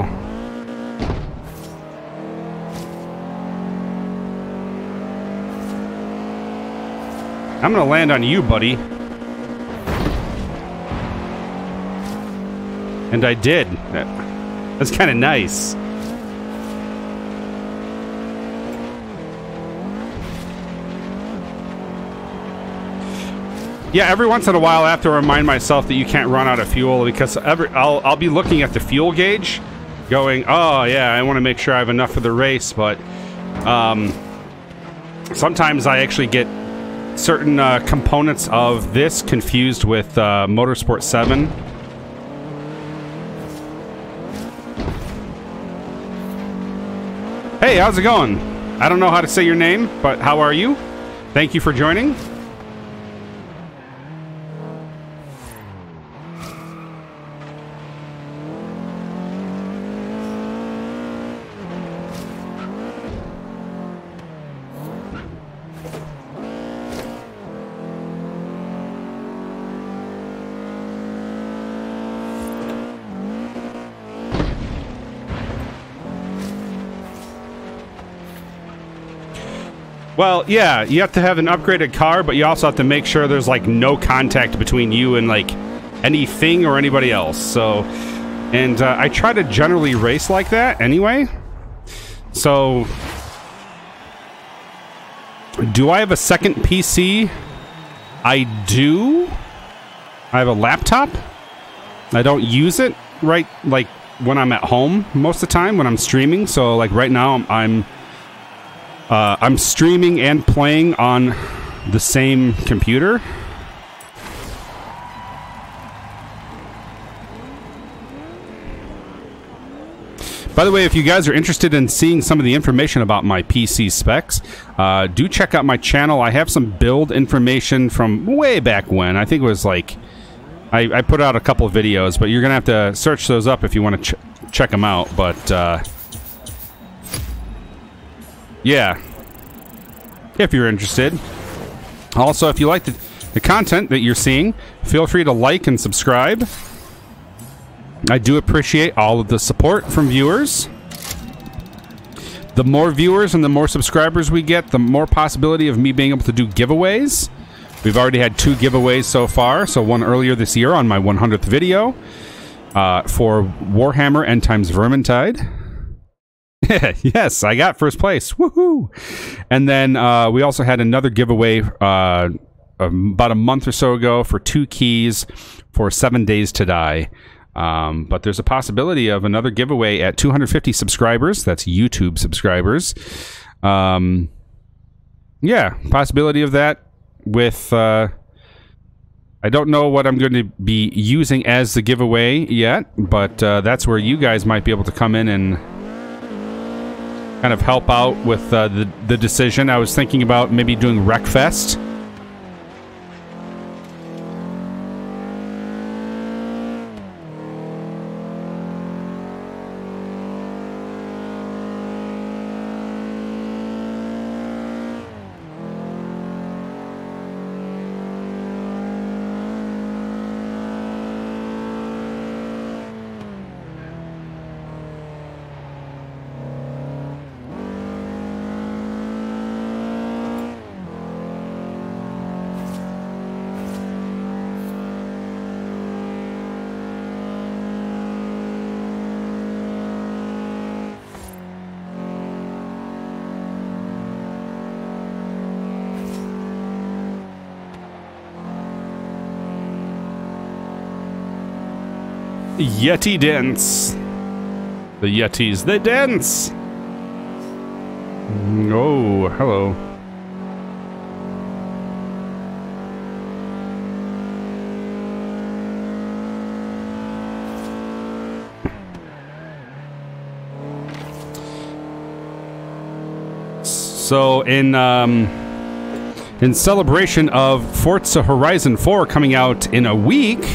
I'm going to land on you, buddy. And I did. That's kind of nice. Yeah, every once in a while I have to remind myself that you can't run out of fuel, because I'll be looking at the fuel gauge going, oh yeah, I want to make sure I have enough for the race, but sometimes I actually get certain components of this confused with Motorsport 7. Hey, how's it going? I don't know how to say your name, but how are you? Thank you for joining. Well, yeah, you have to have an upgraded car, but you also have to make sure there's, like, no contact between you and, like, anything or anybody else. So, and I try to generally race like that anyway. So, do I have a second PC? I do. I have a laptop. I don't use it, right, like, when I'm at home most of the time, when I'm streaming. So, like, right now, I'm streaming and playing on the same computer. By the way, if you guys are interested in seeing some of the information about my PC specs, do check out my channel. I have some build information from way back when. I think it was like... I put out a couple of videos, but you're going to have to search those up if you want to check them out. But, yeah. If you're interested. Also, if you like the content that you're seeing, feel free to like and subscribe. I do appreciate all of the support from viewers. The more viewers and the more subscribers we get, the more possibility of me being able to do giveaways. We've already had 2 giveaways so far. So one earlier this year on my 100th video for Warhammer End Times Vermintide. Yes, I got first place. Woohoo! And then we also had another giveaway about a month or so ago for 2 keys for 7 Days to Die. But there's a possibility of another giveaway at 250 subscribers. That's YouTube subscribers. Yeah, possibility of that with... I don't know what I'm going to be using as the giveaway yet, but that's where you guys might be able to come in and kind of help out with the decision. I was thinking about maybe doing Wreckfest. Yeti dance. The Yetis, they dance. Oh, hello. So in celebration of Forza Horizon 4 coming out in a week,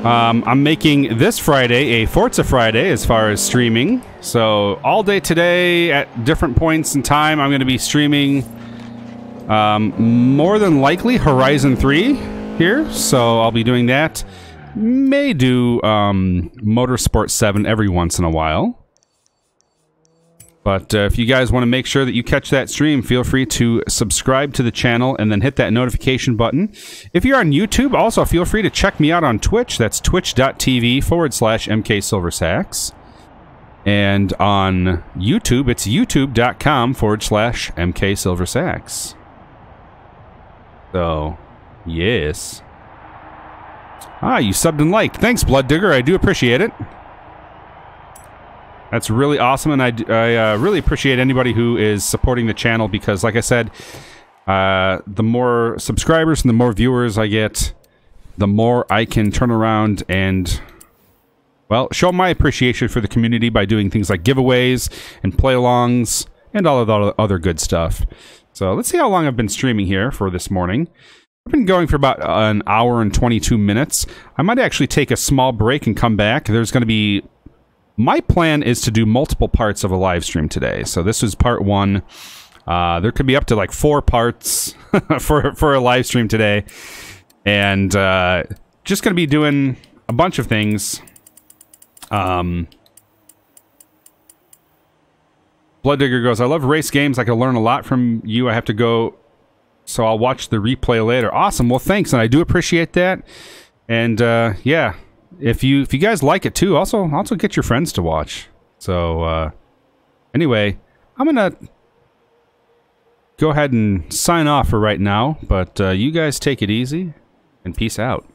I'm making this Friday a Forza Friday as far as streaming. So all day today at different points in time, I'm going to be streaming more than likely Horizon 3 here. So I'll be doing that. May do Motorsport 7 every once in a while. But if you guys want to make sure that you catch that stream, feel free to subscribe to the channel and then hit that notification button. If you're on YouTube, also feel free to check me out on Twitch. That's twitch.tv/MKSilverSax. And on YouTube, it's youtube.com/MKSilverSax. So, yes. Ah, you subbed and liked. Thanks, Blood Digger. I do appreciate it. That's really awesome, and I really appreciate anybody who is supporting the channel because, like I said, the more subscribers and the more viewers I get, the more I can turn around and, well, show my appreciation for the community by doing things like giveaways and play-alongs and all of the other good stuff. So let's see how long I've been streaming here for this morning. I've been going for about an hour and 22 minutes. I might actually take a small break and come back. There's going to be... My plan is to do multiple parts of a live stream today. So this is part 1. There could be up to like 4 parts for a live stream today. And just going to be doing a bunch of things. Blood Digger goes, I love race games. I can learn a lot from you. I have to go, so I'll watch the replay later. Awesome. Well, thanks. And I do appreciate that. And yeah. If you guys like it too, also get your friends to watch. So anyway, I'm gonna go ahead and sign off for right now. But you guys take it easy and peace out.